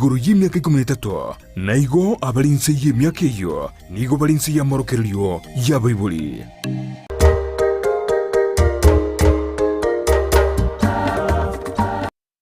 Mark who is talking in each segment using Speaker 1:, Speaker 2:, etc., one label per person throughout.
Speaker 1: iguru y'imyaka 13 na igo abalinse y'imyaka iyo nigo balinse y'amorokerio ya Baibuli.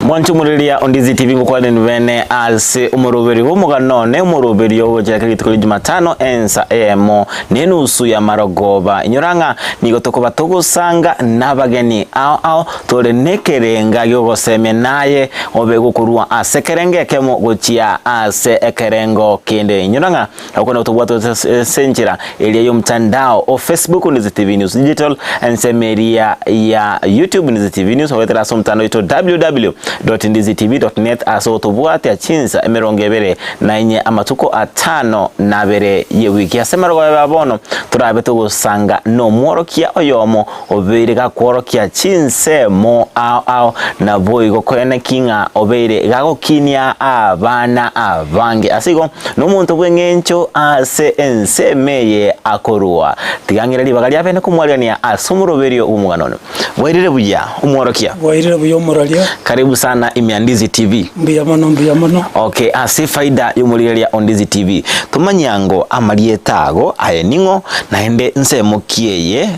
Speaker 2: Mwanchu muriria Ondizi TV ngukwale nivene ase umuruberi w'umuganone umuruberi wo jaka kitiko Jumatano ensa emo nenusu ya marogoba inyoranga nigo tokoba togusanga nabageni ao tore nekerenga yogoseme naye obegukurwa ase kerenge kemo gochia ase ekerengo kende inyoranga akona utobwato senjira eliye yo mtandao o Facebook Ondizi TV News Digital ensemeria ya YouTube Ondizi TV News wetera so mtandao ito www.ndizitv.net aso tobuate achinza emerongebere na inye amatuko atano nabere ye wiki asemaro babono turabe tugusanga no mworokia oyomo obeire gakworokia chinse mo ao na boigo kwene kinga obeire gagokinia abana abange asigo no muntu bwengencho ase ensemeye akorua tigangira libagalia abene kumwariania asumuroberio umuganone wairire buya umworokia
Speaker 3: wairire buyo moralia
Speaker 2: karibu sana Ondizi TV.
Speaker 3: Mbuya mono.
Speaker 2: Okay, ase faida y'umuriria Ondizi TV. Tumanyango amalietago ayeningo naende nsemukieye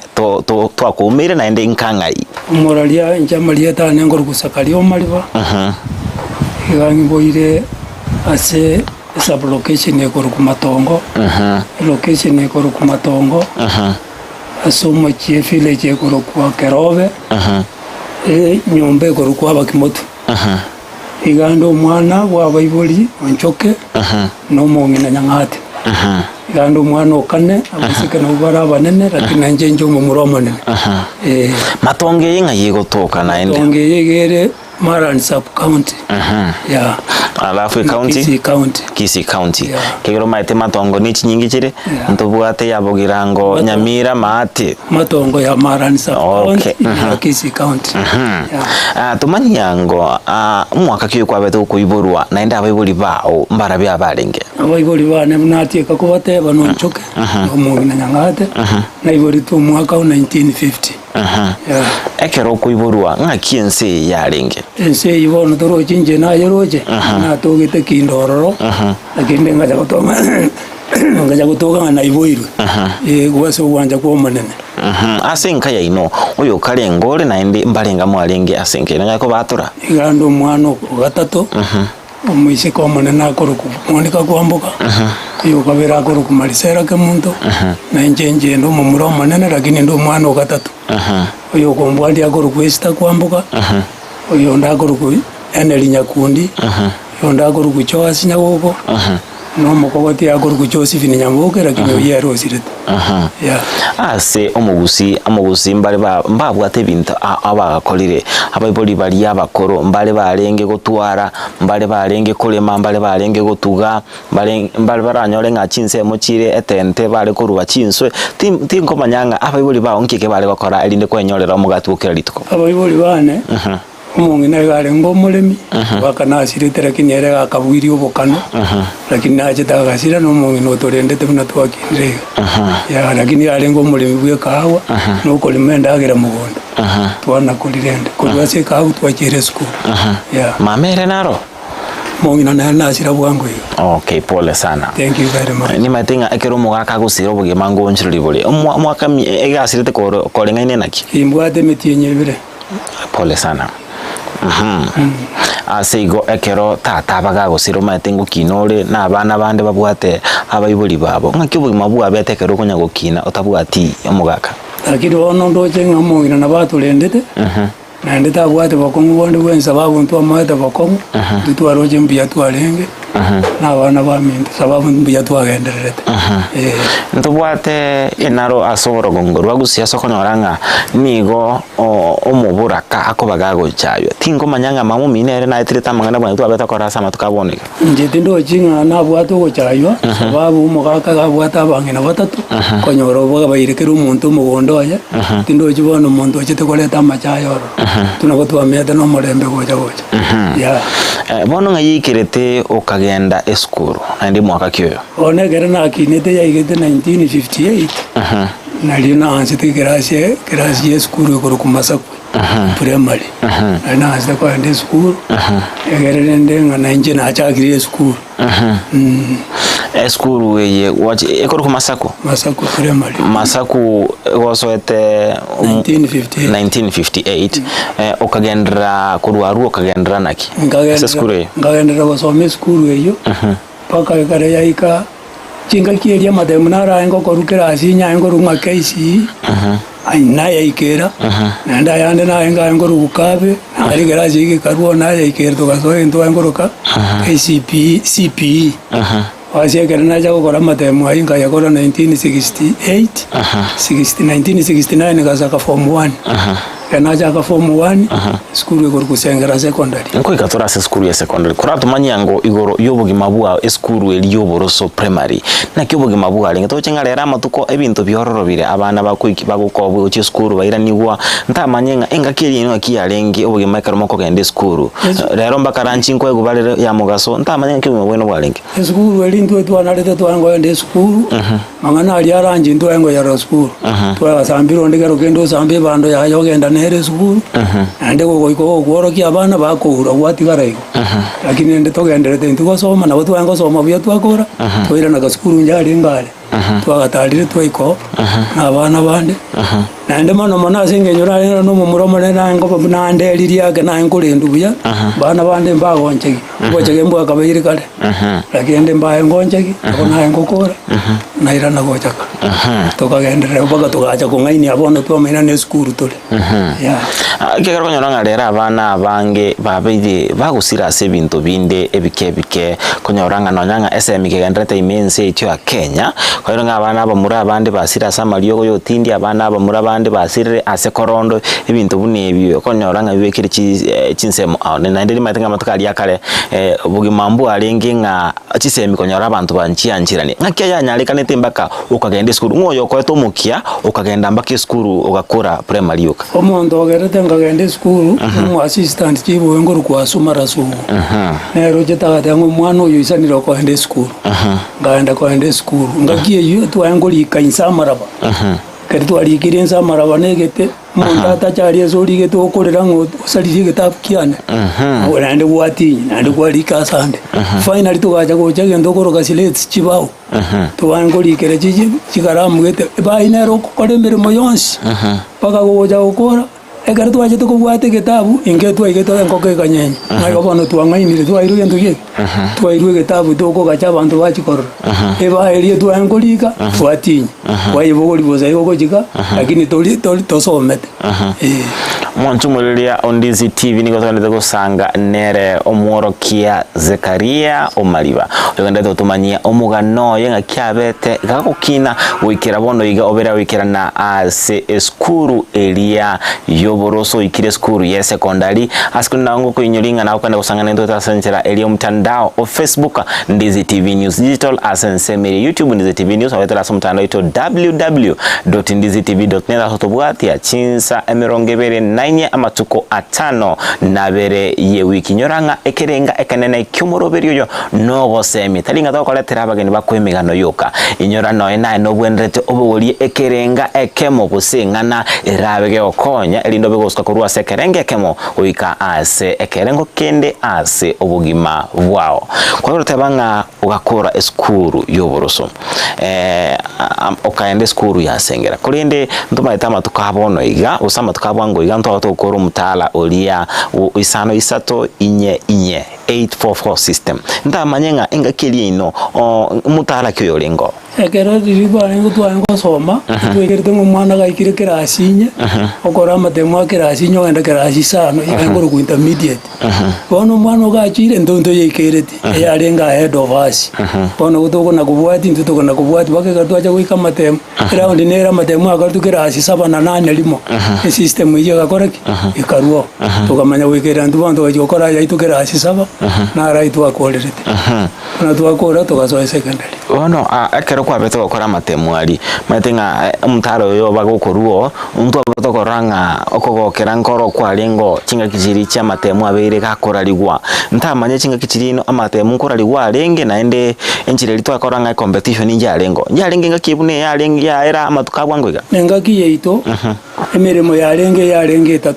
Speaker 2: twakumire naende nkangai.
Speaker 3: Umuralia njamalieta nengoro kusakali omaliba. Igangi boire ase sub location ekoro kumatongo. Location ekoro kumatongo. Asumo chiefile ekoro kwa Kerobe. Nyombe ekoro kwa Bakimoto. Igando umwana wa Baibuli onchoke no mongina nyangate igando umwana okane abasika no bara banene lakini njenje mu muromane
Speaker 2: matonge yinga yigotoka na ende
Speaker 3: matonge yegere Maran sub county ya
Speaker 2: alafu Kisii county kegero maite matongo ni chinyingi chire ntobwate yabogirango Nyamira maate
Speaker 3: matongo ya Maran sub county ya Kisii county
Speaker 2: tumanyango umwaka kiyo kwa beto kuiburwa naenda Baibuli bao mbara bya barenge
Speaker 3: Baibuli bane mnati kakubate banonchoke mu nyangate na ibori tu mwaka 1950
Speaker 2: ekero kuiburwa ngakiense yarenge
Speaker 3: ense ibono toro chinje na yeroje na togete kindororo lakini ngaja kutoka na iboiru gwaso wanja kwa manene
Speaker 2: asenka ya ino uyo kale ngore na indi mbalenga mwalenge asenke ngako batura
Speaker 3: igando mwana gatatu omwise kwa manene akoro kumonika kwambuka iyo kabera akoro kumalisera ke muntu na njenje ndo mumuro manene lakini ndo mwana gatatu uyo kombwandi akoro kwesta kwambuka uyo ndakoro ku eneli nyakundi uyo ndakoro kuchoa sinyagoko no mukobati akoro kuchosi fini nyamboke lakini uye arosire
Speaker 2: ase omugusi mbale mbabwate bintu abagakolire Abaibuli bali abakoro mbale barenge gutwara mbale barenge kulema mbale barenge gutuga mbale baranyore nga chinse muchire etente bale kuruba chinswe tinko manyanga Abaibuli bawo nkike bale gukora elinde kwenyorera omugatukira lituko
Speaker 3: Abaibuli bane umungina gale ngomulemi bakanasirite lakini ere akabwiri obokano lakini naje tagasira no mungina otorendete buna twakindire ya lakini ale ngomulemi bwe kawa no kolimenda agera mugondo twana kulirende kulwase kawa twakire school ya
Speaker 2: mamere naro
Speaker 3: mungina nasira bwangu hiyo.
Speaker 2: Okay, pole sana.
Speaker 3: Thank you very much.
Speaker 2: Ni matinga ekero mugaka gusira obuge mango nchiri bule mwaka egasirite korenga ine naki
Speaker 3: imbwate metienye bire
Speaker 2: pole sana. Aseigo ekero tata bagagusira matengo kinore na abana bande babwate Abaibuli babo ngakibu mabua betekero kunya gukina otabwati omugaka
Speaker 3: lakini wono ndoje ngamongina na batulendete na ndeta bwate bakongo bonde wenza babuntu amata bakongo tutwaroje mbia twalenge na abana bamintu sababu mbia twagenderete
Speaker 2: ntubwate enaro asoboro gongoro bagusia sokonyoranga nigo omuburaka akobagago chayo tingo manyanga mamu minere na etreta mangana bwana twabeta korasa matukaboneka
Speaker 3: njete ndojinga na bwato go chayo sababu umugaka gabwata abangena batatu konyoro boga bayirekera umuntu mugondoya tindoji bono umuntu ochete koleta amachayoro tunagotwa meta no morembe goja ya
Speaker 2: bono ngayikirete okagenda eskuru andi mwaka kyoyo
Speaker 3: onegera na kinete yaigete 1958 nalina ansite kirasi eskuru ekoro kumasakwe primary na asa kwa ende school egerere ndenga na inje na achakire school
Speaker 2: school weye wachi ekoro Masako
Speaker 3: primary
Speaker 2: Masako gosoete 1958 okagendera kurwaru okagendera naki school
Speaker 3: ngagendera gosome school eyo paka kare yaika chinga kieria matemu nara ngo korukira asinya ngo runga KC aina yaikera nanda yande na ngo rukabe ari garaje ki karuo na yaikera to gaso ento ngo ruka KCP CP wasi kera na jago kora matemu ainga yakora 1968 1969 gasaka form 1 kana jaga form 1 school igoro kusengera secondary
Speaker 2: nko ikatora school ya secondary kurato manyango igoro yobugima bwa school eli yoboroso primary na kyobugima bwa linga to chengalera matuko ebintu byororobire abana bakwiki bagukobwe uchi school baira niwa ntamanyenga engakiri ino akiyalengi obugima karomo ko gende school rero mbakaranchi nko egubalere ya mugaso ntamanyenga kyobugima bweno bwalengi
Speaker 3: school eli ndo twanarete twango ende school mangana ali aranji ndo ngo ya school twa sambiro ndegero kendo sambe bando ya yogenda nere school ande go gworokia abana bakura gwatigara iko lakini ende togenderete ntugo soma na watu wango soma bya twakora twira na school njari ngale twagatalire twiko na abana bande na ende mano mana singenyura rero no mumuromo na ngo nande liria ga na ngurindu bya bana bande mbagonchegi ngochege mbwa kabiri kale lakini ende mbaye ngonchegi na ngokora na ira na gochaka tokagenderera baka tugacha kungaini abono twamena ne school tole
Speaker 2: kegero konyora rero abana abange babeire bagusira ase bintu binde ebike konyora nonyanga SM kegenderete imense ityo ya Kenya koiro abana abamura abande basira samario go yotindi abana abamura abande basirire ase korondo ebintu bunebyo konyora bibekire chinsemo na ndiri matenga matukali yakale bugimambu alenge nga chisemi konyora abantu banchianchirani ngakia yanyalikanete mbaka ukagenda school ngoyo kweto mukia ukagenda mbaka school ugakora primary uka
Speaker 3: omuntu ogerete ngagenda school mu assistant chibo ngoro kwa sumara sumu nero jetagate ngo mwana uyu isaniro ko ende school ngaenda ko ende school ngakie yu twangoli kainsa maraba kari twarikire nsa maraba negete munda tachari ezori geto okorera ngo saliri getabu kiane orande gwati nande gwarika sande finally tugaja gocha gendo koroga silets chibao twangoli kere chigaramu gete bainero kokore mirimo yonsi paka goja okora egara twaje tukubwate getabu inge twaigeto enkoke kanyenye nayo bono twangainire twairu gento ye twairu getabu toko gacha bantu bachikorora eba elie twangolika twatinya wayibogori boza yogochika lakini tosomete
Speaker 2: Mwanchumulilia Ondizi TV niko twende gusanga nere omworokia Zekaria Omaliba twende tutumanyia omugano yenga kyabete gakukina wikira bono iga obera wikira na ase skuru elia yoboroso ikire skuru ya secondary askuna ngo kuinyolinga na ukanda gusanga nendo tasenchera elia mtandao o Facebook Ndizi TV News Digital asensemeri YouTube Ndizi TV News awetera mtandao ito www.ndizitv.net atobwati ya chinsa emirongebere nainye amatuko atano nabere ye wiki nyoranga ekerenga ekanene kyumoroberio yo nogo semi talinga tokoletera abageni bakwemigano yoka inyorano ena nobwenrete obogori ekerenga ekemo gusingana erabege okonya elindo begoska kurwa sekerenge ekemo uika ase ekerengo kende ase obugima bwao kwa hiyo tabanga ugakora eskuru yoboroso okaende skuru ya sengera kulinde ntuma etama tukabono iga usama tukabwango iga ntwa tukoro mutala olia isano isato inye 844 system ndamanyenga engakeli ino mutala kyoyolengo
Speaker 3: ekero ribane ngo twango soma twegerete ngo mwana gaikire kirasinya okora matemo akirasinya wenda kirasi sano ikangoro ku intermediate bono mwana gachire ndondo yekerete yarenga head of us bono gutoko na kubwati ntuko na kubwati bakega twaje kuika matemo round nera matemo akatu kirasi 7 na 8 limo system iyo gakora ikaruo tukamanya wikera ndu bantu bajokora yaitu kirasi 7 na right wa quality na twakora tugasoa secondary
Speaker 2: ono akero kwa beto gukora matemu ari matenga mutaro yo bagukoruo untu abatokoranga okogokera nkoro kwa lengo chinga kijiri cha matemu abeire gakora ligwa ntamanye chinga kijirino amatemu nkora ligwa lenge naende enchire litwa koranga competition inja lengo ngakibune ya lenge ya era amatukabwa ngwiga
Speaker 3: nengaki yeito emirimo ya lenge 3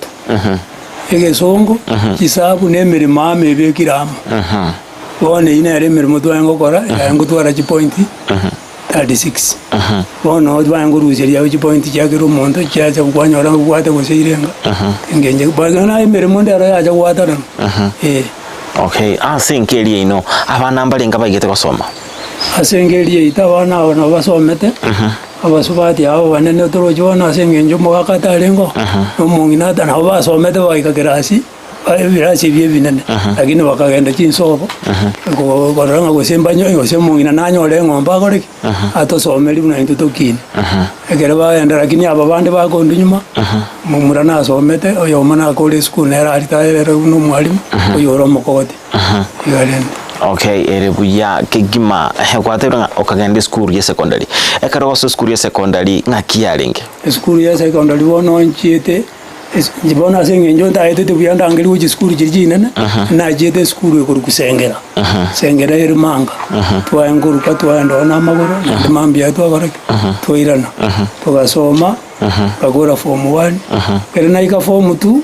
Speaker 3: egesongo kisabu nemirimo amebekiramo bone ine yari mirimo twangokora yango twara chi point 36 bono twango ruzeria chi point cyagero mondo cyaje kwanyora kwata guseirenga ngenje bagana imirimo ndaro yaje kwatara
Speaker 2: okay asenkeli ino abana mbalenga bagete gusoma
Speaker 3: asenkeli ita bana bana basomete abasubati abo banene torojona asengenjo mwakata lengo nomungina dana basomete baikagerasi birasi bye binene lakini bakagenda chinsobo goranga gosembanyo gosemungina nanyole ngomba gore atosomeli buna intutokini egere baenda lakini aba bandi bakondo nyuma mumurana asomete oyo mana akole school era alitaere no mwalimu oyo romokoti yalende
Speaker 2: okay erebuya kegima kwatera okagenda school ya secondary ekaro school ya secondary ngakiyalenge
Speaker 3: school ya secondary wono nchiete njibona sengenjo ndaite tubuyanda angeli uchi school jirjine na jete school yo kusengera sengera irimanga twayanguru katwanda na magoro ndimambia twagora twairana tugasoma kagora form 1 kere naika form 2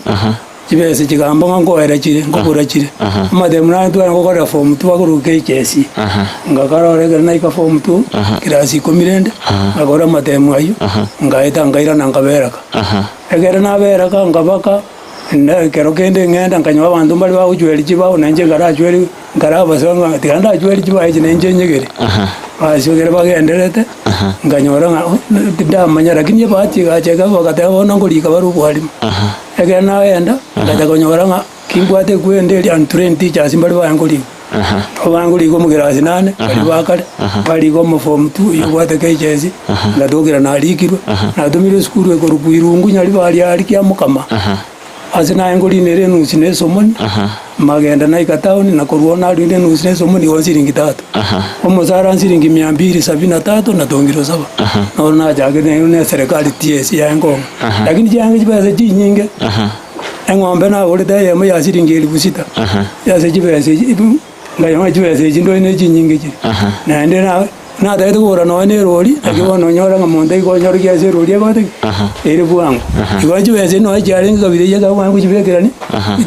Speaker 3: kibese kigamba ngoera kire ngokora kire amademuna twangokora form 2 baguruke kesi ngakarore kere naika form 2 kirasi komirende agora mademu ayo ngaita ngaira nangaberaka egere naberaka ngabaka kero kende ngenda nkanywa abantu mbali bawo jweli kibawo nanje garajweli ngaraba songa tiganda jweli kibawo nje nyegere asogere bagenderete nganyora ndamanya lakini bati gacheka bakatabona ngolika baru kwalimu egere naenda ngajagonyora nga kingwate kwende ali untrained teachers mbali bayangoli abangoli ko mugirasi nane bali bakale bali ko mu form 2 yobate kejezi ndadogira nalikirwe nadomire school ko rugwirungu nyali bali ali kya mukama azina yangoli nere nusine somoni magenda naika town na korona ali nusine somoni wosiringi 3 omuzara nsiringi 273 na dongiro 7 naona jage ne serikali TS yango lakini jange jibase jinyinge engombe na oleta yemo yasiringi 6,000 yase jibase ngayo jibase jindo ne jinyinge ji na ndena na da edugora no ne roli akibono nyora ngamonde ko nyora kyase roli agote ere buango iwaje wese no ajare ngabire yaga wangu jibekerani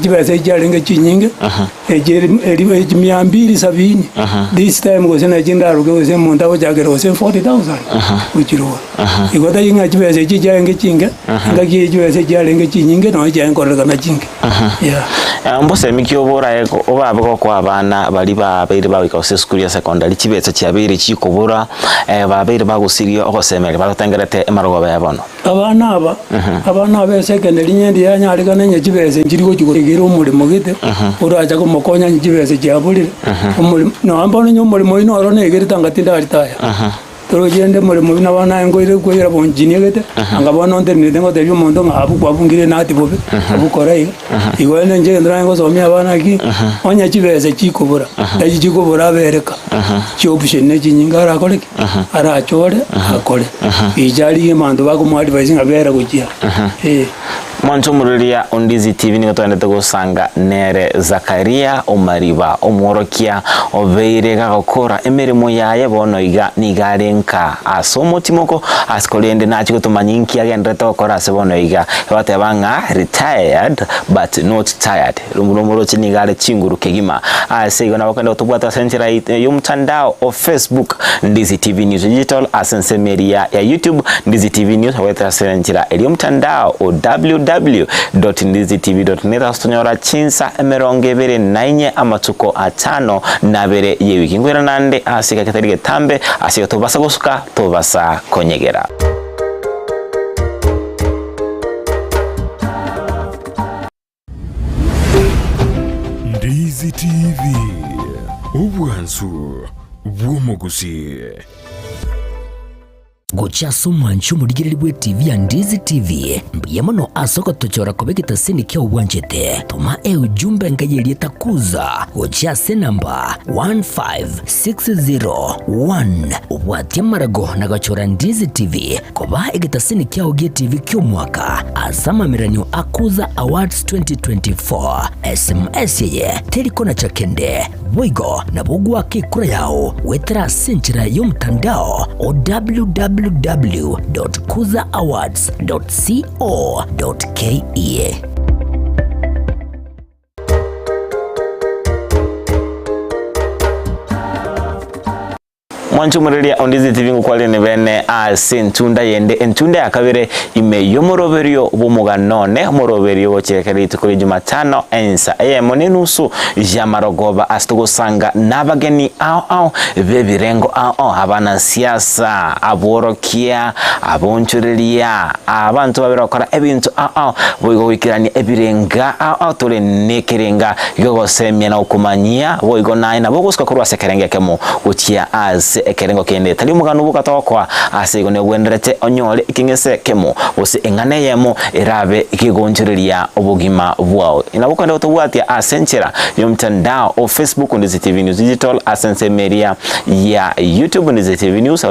Speaker 3: jibase jare ngachinyinge ejeri eri 270 this time go sena jinda rugo se monda go jagero se 40,000 uchiro igota yinga jibase jijare ngachinga ngaki jibase jare ngachinyinge no ajare ngorega na chinge yeah
Speaker 2: mbose mikyobora eko obabo ko abana bali babeire bawika se school ya secondary kibetse kyabere chikobora babeire bagusirio ogosemere batangerete emarogo yabono abana aba secondary nyendi yanyarika nenye kibese kiriko kigorigero umulimo gite uraja ko mokonya kibese cyabulire umulimo no ambone nyumulimo ino arone egere tangatinda aritaya torogende mulimo n'abana ngoire kwera bonjini gete angabona onde ndengo tebyo mondo ngabu kwabungire nati bobe abukora igwene nje ndra ngo somya abana ki onya kibese kikobora eji kikobora bereka cyoption ne kinyingara akore ara achore akore ijali imando bagumu advising abera gujia Mwancho muriria Ondizi TV ni twendete gusanga Nere Zakaria Omariba omworokia obeire gakora emirimo yaye bono iga nigarenka asomo timoko askolende nachi gutumanyinki agendete gukora sebono iga batebanga retired but not tired rumurumuro chinigare chinguru kegima asego nabakenda gutubwata senchira y'umtandao of Facebook Ndizi TV News Digital asensemeria ya YouTube Ndizi TV News weta senchira y'umtandao www.ndizitv.net astonyora chinsa emeronge bere nainye amatuko atano na bere yewiki ngwera nande asika katarige tambe asika tobasa gosuka tobasa konyegera
Speaker 1: Ndizi TV ubwansu bw'umuguzi.
Speaker 4: gochaso mwancho murigiriri bwe TV ya Ndizi TV mbiyamano asoko tochora kobegita sini kia uwanjete tuma ujumbe ngayeli takuza gochase namba 15601 ubwatia marago na gachora Ndizi TV koba egita sini kia ugie TV kio mwaka asama miranyo akuza awards 2024 SMS yeye teliko na chakende Boigo na bugwa kikura yao wetera senchira yomtandao o www.kuzaawards.co.ke.
Speaker 2: Mwanchu muriria Ndizi TV ngukwali ni bene ase ntunda yende entunda ya kabire ime yomoroberio bumuganone moroberio wochekeri tukuri Jumatano ensa monene nusu ya marogoba astugusanga nabageni ao bebirengo abana siasa aborokia abonchureria abantu babirokora ebintu boigo wikirani ebirenga tole nekerenga yogosemya na ukumanyia boigo naina boguska kurwa sekerenge kemo uchia ase ekerengo kende tali mugano bukatokwa asigo ne gwenderete onyole ikingese kemo ose engane yemo irabe ikigonchereria obugima bwao inabukanda utobwatia asenchera yomtandao o Facebook Ndizi TV News Digital asense media ya YouTube Ndizi TV News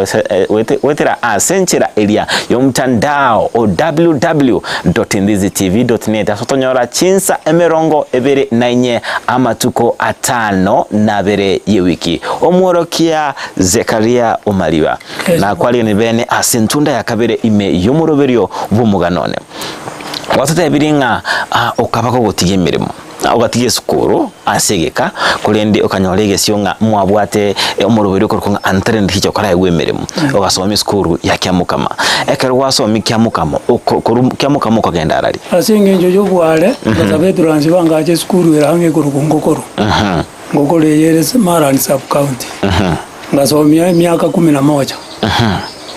Speaker 2: wetera asenchera area yomtandao o www.ndizitv.net asotonyora chinsa emerongo ebere nainye amatuko atano na bere yewiki omworokia Zekaria Omaliba na kwali ni bene asentunda ya kabere ime yomoroberio bumuganone watata ebiringa okabako gotige mirimo ugatige sukuru asegeka kulendi okanyolege sionga mwabwate omoroberio korukonga antrend hicho kala yegwe mirimo ogasoma sukuru ya kyamukama ekerwa somi kyamukama kyamukama kagenda arali
Speaker 3: asenge njo jobwale bazabeturanzi bangaje sukuru erange korukongokoro ngokole yerese Marani sub county ngasomia miaka 11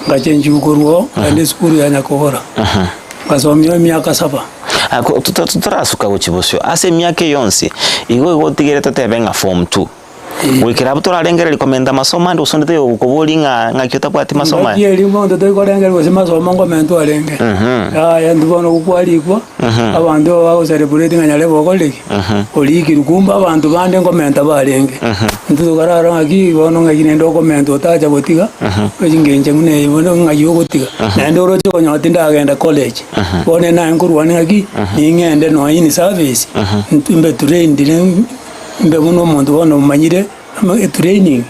Speaker 3: ngachenji ukoruo ande skuru ya Nyakogora ngasomia miaka 7
Speaker 2: tutarasuka kuchibosyo ase miaka yonsi igo tigere totebenga form 2 wikira butora rengere likomenda masoma ndo sondete ukubolinga ngakyota pati masoma
Speaker 3: yeli ngondo to korengere ko masoma ngo mento arenge ya ndubono ukwalikwa abantu babo celebrate nganyale bokoliki oliki rukumba abantu bande ngo menta barenge ndu kararo ngaki bono ngakine ndo ko mento taja botiga ngenje ngune ibono ngayo botiga nando rocho konyoti ndagenda college bone na ngurwane ngaki ingende no ini service mbe train mbe muno muntu bono manyire training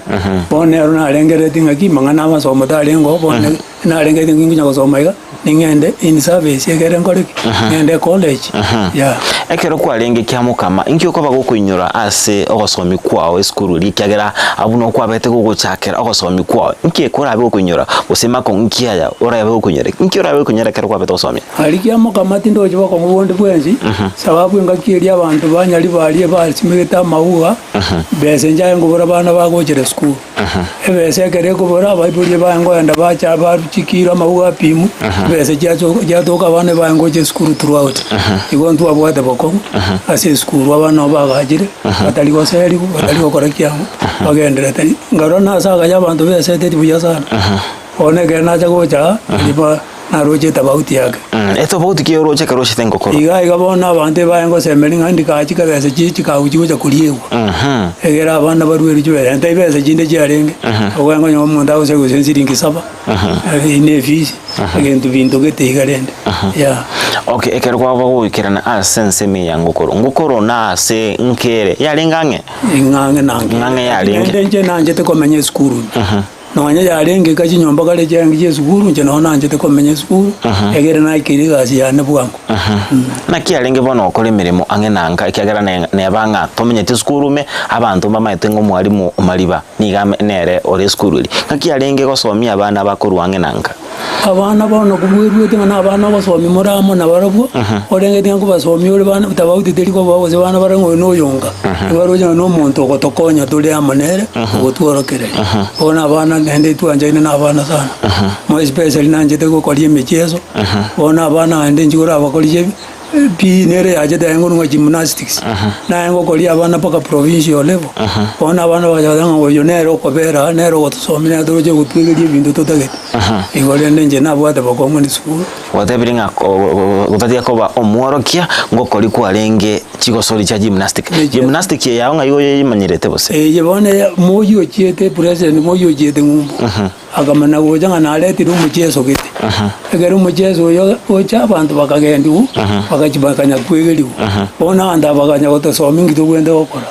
Speaker 3: bone aruna arengere tingaki mangana masomo talengo bone na arengere tinginya gusoma iga ningende in service yegere ngoriki ngende college ya
Speaker 2: ekero kwa renge kyamukama inkyo ko bagokunyura ase ogosomi kwawe skuru likagera abuno kwa bete guguchakera ogosomi kwawe inkie kora bagokunyura usema ko nkia ya ora bagokunyura inkyo ora bagokunyura kero kwa bete osomi
Speaker 3: ali kyamukama tindo jiba ko mubondi bwenzi sababu ngakiri abantu banyali bali basimegeta mauwa bese njaye ngobora bana bagogere skuru ebese kere kubora bayibuli bango enda bacha baruchikira mauwa pimu bese jatoka bana bangoje skuru throughout igontu abwate boko ase skuru abana bagajire batali goseri batali gokora kyangu bagendera tali ngarona saga y'abantu bese tete buyasana onege naja gocha iba naroje tabauti yake
Speaker 2: eto bauti ki roje karoje tengo koro
Speaker 3: iga bona abante bayengo semeli ngandi kachika bese chichika uchigoja kuriyewa egera abana barweri jwe ente bese jinde jarenge ogwengo nyomo ndawo se gusensiringi saba ine fees agentu bintu getigarende ya
Speaker 2: okay ekerwa bago ikirana asense me yangukoro ngukoro na ase nkere yalengange
Speaker 3: ingange nange
Speaker 2: yalenga
Speaker 3: nje nanje te komenye skuru nonya yarenge kachi nyomba kale cyangi skuru nje nona nanje te komenye skuru egera na ikiri gasi ya nebwango
Speaker 2: na kialenge bono okole mirimo ange nanga ikagera ne banga tomenye te skuru me abantu bamaite ngo mwalimu Omaliba niga nere ore skuru ri kakialenge gosomia abana bakuru ange nanga
Speaker 3: abana bono kubwirwe tinga abana basomi muramo na barabo orenge tinga kubasomi ore bana tabauti teliko babo ze bana barango no yonga baroje no muntu okotokonya tuli amanere gotworokere bona abana ndende tuanjaine na abana sana mo especially nanje tego koliye michezo bona abana ende njura abakolije pi nere aje da ngo gymnastics na ngo koli abana paka provincial level bona abana bajanga ngo yonero ko bera nero ko tusomera doje gutwigiri bintu totage igole nje na bwata bako mu school
Speaker 2: watebiringa utatia koba omworokia ngo koli kwalenge chigosori cha gymnastic yawo ngayo yimanyirete bose
Speaker 3: yebone moyo chiete president moyo chiete ngumbu akamana gojanga na leti rumuchezo gete egere umuchezo yo ocha abantu bakagendu bakachibakanya kwegeliwo bona anda bakanya gotosoma ngito gwende okora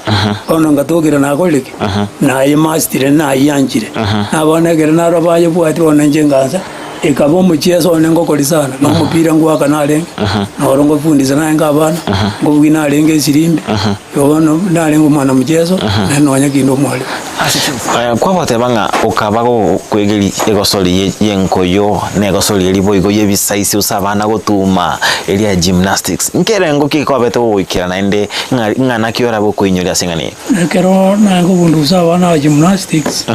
Speaker 3: bona ngatogera nakoleke na yemastire na yanjire abona egere naro baye bwati bona njengaza ekabo muchezo nengo kolisana no mupira ngwaka nalenge norongo fundisa nanga abana ngo bwina alenge sirimbi yono nalengo mwana muchezo nenonya kindo mwali
Speaker 2: kwa batebanga ukabago kwegeri egosori yenkoyo negosori eliboigo yebisaisi usabana gotuma elia gymnastics nkerengo kikobete wikira naende ngana kiora bokuinyoria singani
Speaker 3: kero nango bundu usabana gymnastics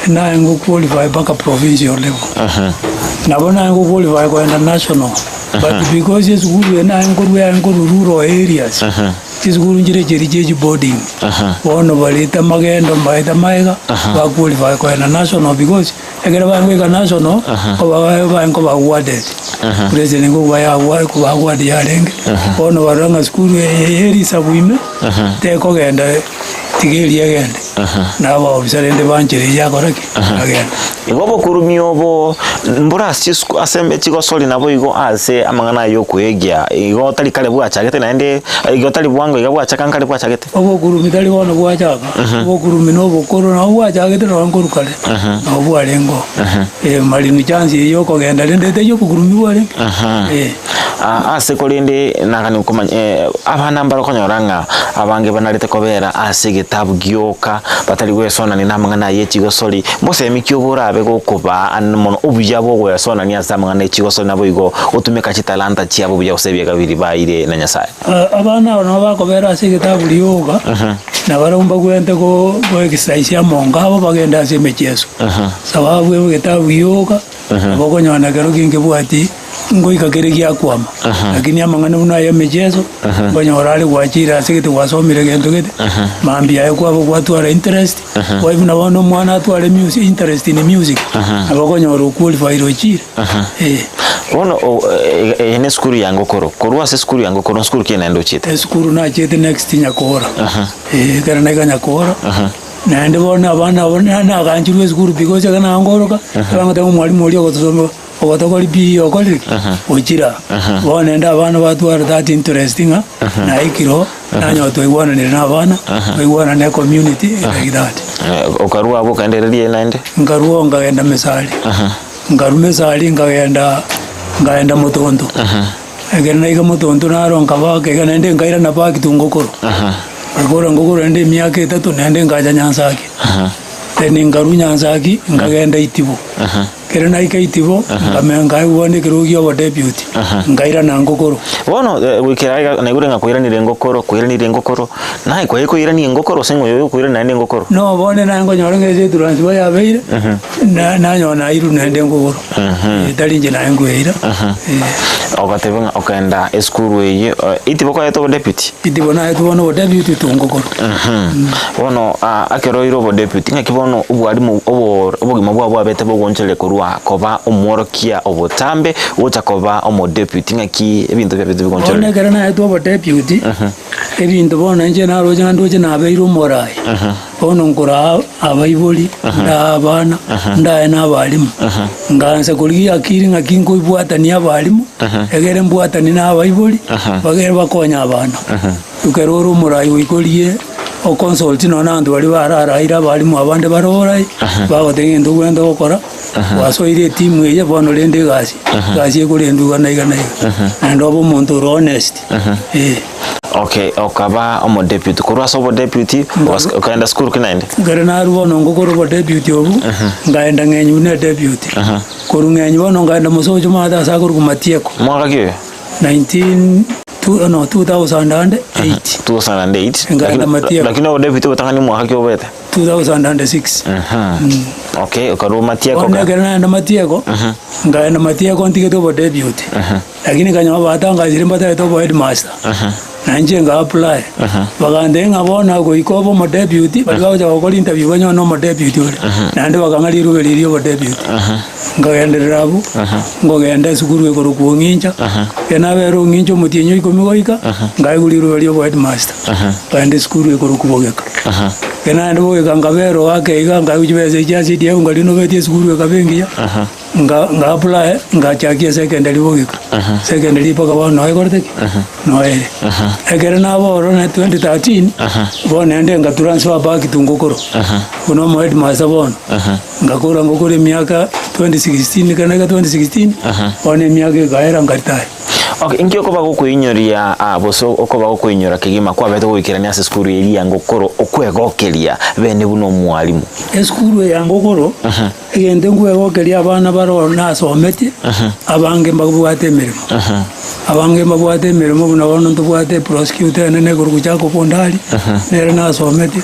Speaker 3: nango qualify baka provincial level nabona ngo qualify kwa international but because yes guru nango rural areas Chizguru njire jeji boarding. Wono balita magendo mbaita maiga ba qualify kwa national because egera bangu national ko ba awarded. President ngo ba award ko award ya lenge. Wono baranga school eri sabuime te ko genda tigeli agende. Na ba obserende banjire ya koraki agenda.
Speaker 2: Igobo kurumio bo mbura sisku asembe chigosoli nabo igo ase amangana yo kwegia igo tali kale bwa chagete naende igo tali bwango igo bwa chakankale bwa chagete
Speaker 3: obo kurumi tali wono bwa chaga obo kurumi no bokoro na bwa chagete no nguru kale no bwa lengo mali ni chance yo ko genda lende te yo kurumi bwa le ase kolinde nakani kumanya abana mbaro konyoranga abange banalete kobera ase gitabu gyoka batali gwesona ni namangana ye chigosoli mbose mikyo abe gokuba anmono ubujabo gwe sona ni asamanga ne chigoso nabo igo utumeka chitalanta chiabo buja usebye kabiri baire na nyasaye abana no bakobera sigitabu lyoga na barumba gwente go exercise ya monga abo bagenda semecheso sababu yo gitabu yoga boko nyana kero kinge bwati ngo ikakere gya kwama lakini amangana una ya mechezo banyorale gwachira sigite wasomire gento gete mambi ayo kwabo kwatwara interest kwa hivyo na wano mwana atware music interest in music abakonyoro qualify rochira ono ene skuru yango koro korwa se skuru yango koro skuru kinendo chite skuru na chite next nyakora kana na nyakora na ndibona abana na kanjirwe skuru because kana ngoroka abanga mwalimu oli okotosoma okotokoli bi okoli ochira bona nda abana batwara that interesting na ikiro nanyo to iwana ni na abana iwana na community like that okarua abo kaendererie nande ngaruo ngaenda mesali ngarume sali ngaenda mutondo egena iga mutondo naro nkabake kana ende ngaira na baki tungokoro ngokoro ende miaka 3 nende ngaja nyansaki teni ngaru nyansaki ngagenda itibo kera na ikaitibo ngamenga uone kirugio wa deputy ngaira na ngokoro wono wikira na igure ngakwira ni ngokoro kwira ni ngokoro na kwa iko ira ni ngokoro sengo yo kwira na ngokoro no bone na ngo nyoronge ze turanzi baya beire na nyona iru na ngokoro dalinje na ngwira okatebanga okenda eskuru ye itibo kwa yeto deputy itibo na yeto wono deputy to ngokoro wono akero iro bo deputy ngakibono ubwarimu obugima bwabo abete bogonchele korwa koba omworokia obotambe ucha koba omo deputy ngaki ebintu bya bitu bigonchele one gara na yeto bo deputy ebintu bona nje na roja ndoje na abeiro morai ono nkora abaiboli ndabana ndaye nabalimu nganza kuliya akiri ngakingo ibwatani abalimu egere mbwatani nabaiboli bagere bakonya abana ukeroro morai wikoliye o consult no nandu bali bararaira abalimu abande barorai bagotengendo gwenda gukora wasoire timu ye bono lende gasi kulenduga naiga and obo muntu honest okay okaba omo deputy kurwa so deputy okaenda school kinaende ngare na rubo no ngokoro bo deputy obu ngaenda ngenyu ne deputy kurungenyu bono ngaenda musojo mada sakuru kumatieko mwaka kiyo 2008 lakini deputy utangani mwaka kiyo bete 2006.
Speaker 2: Okay, ukaruma tieko.
Speaker 3: Ona matieko. Ngaenda matieko ntige to debut. Lakini kanya batanga zirimba to headmaster. Nanje nga apply. Bagande ngabona ko ikobo mo debut, balibaja ko interview banyo no mo debut. Nande bakangali rubeli rio debut. Ngagenda rabu. Ngogenda sukuru ko rukunginja. Kena bero nginjo mutinyo ikomigoika. Ngaiguli rubeli rio headmaster. Bande sukuru ko rukubogeka. Kena ndo ngabero wake iganga ujibeze jazi dia ngali no beti sukuru kabengia. Nga apply ngachakia secondary bogeka. Secondary paka bana aykorteki. No ere. Egere na boro na 2013 bona ende nga transfer back tungukoro. Kuno mo headmaster bona. Ngakora ngokore miaka 2016 kana 2016 bona miaka gaera ngaritai.
Speaker 2: Okay, inkyo ko bago kuinyoria boso oko bago kuinyora kigima kwa beto gwikirania ase skuru eri ya ngokoro okwegokeria bene buno mwalimu.
Speaker 3: Eskuru ya ngokoro egende ngwegokeria abana baro nasomete abange mbabwate emirimo. Abange mbabwate emirimo buno bono ntubwate prosecutor nene gurugu chako pondali nere nasomete